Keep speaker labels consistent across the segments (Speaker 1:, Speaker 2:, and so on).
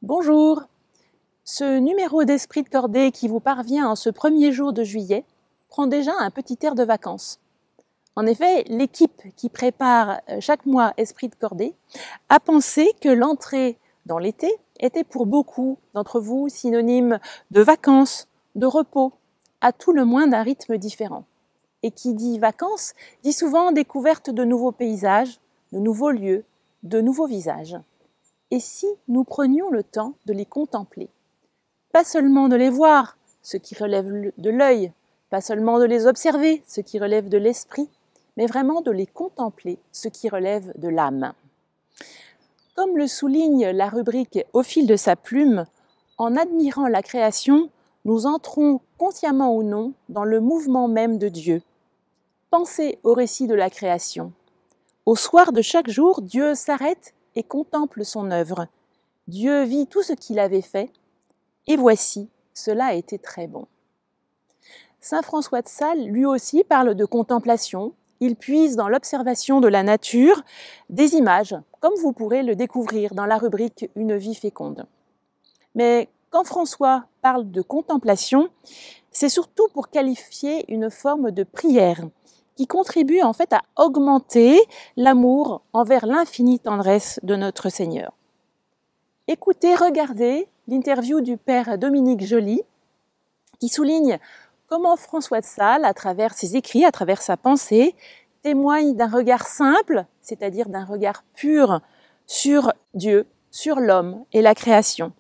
Speaker 1: Bonjour! Ce numéro d'Esprit de Cordée qui vous parvient en ce premier jour de juillet prend déjà un petit air de vacances. En effet, l'équipe qui prépare chaque mois Esprit de Cordée a pensé que l'entrée dans l'été était pour beaucoup d'entre vous synonyme de vacances, de repos, à tout le moins d'un rythme différent. Et qui dit vacances dit souvent découverte de nouveaux paysages, de nouveaux lieux, de nouveaux visages. Et si nous prenions le temps de les contempler? Pas seulement de les voir, ce qui relève de l'œil, pas seulement de les observer, ce qui relève de l'esprit, mais vraiment de les contempler, ce qui relève de l'âme. Comme le souligne la rubrique Au fil de sa plume, en admirant la création, nous entrons consciemment ou non dans le mouvement même de Dieu. Pensez au récit de la création. Au soir de chaque jour, Dieu s'arrête et contemple son œuvre. Dieu vit tout ce qu'il avait fait, et voici, cela a été très bon. Saint François de Sales, lui aussi, parle de contemplation. Il puise dans l'observation de la nature des images, comme vous pourrez le découvrir dans la rubrique Une vie féconde. Mais quand François parle de contemplation, c'est surtout pour qualifier une forme de prière qui contribue en fait à augmenter l'amour envers l'infinie tendresse de notre Seigneur. Écoutez, regardez l'interview du père Dominique Joly qui souligne comment François de Sales, à travers ses écrits, à travers sa pensée, témoigne d'un regard simple, c'est-à-dire d'un regard pur sur Dieu, sur l'homme et la création.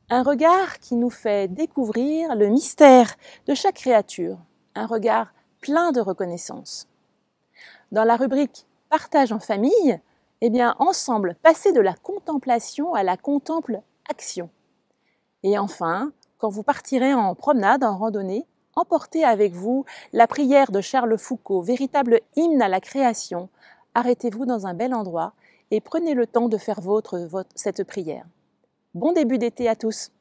Speaker 1: Un regard qui nous fait découvrir le mystère de chaque créature, un regard plein de reconnaissance. Dans la rubrique « Partage en famille », eh bien, ensemble, passer de la contemplation à la contemple-action. Et enfin, quand vous partirez en promenade, en randonnée, emportez avec vous la prière de Charles Foucault, véritable hymne à la création. Arrêtez-vous dans un bel endroit et prenez le temps de faire vôtre cette prière. Bon début d'été à tous!